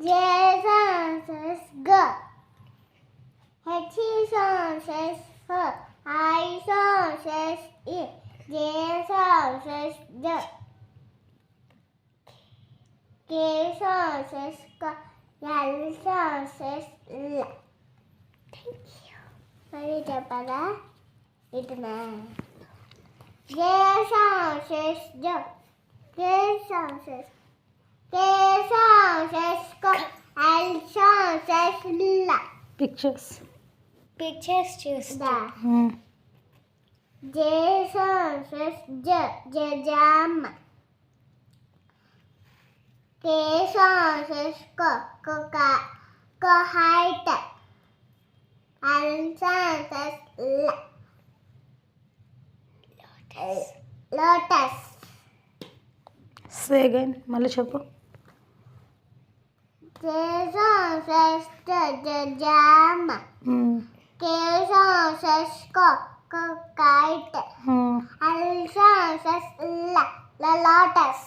J says go. H says her. I says it. J says the. K says ka. L says la. Thank you. Mari చెప్పాలా ఇటునా J says the. K says ka. L says la. Pictures చూస్తా J says jam. K says ko height. L says lotus. Second మళ్ళీ చెప్పు. J says jam. K says ko kite. L says lotus.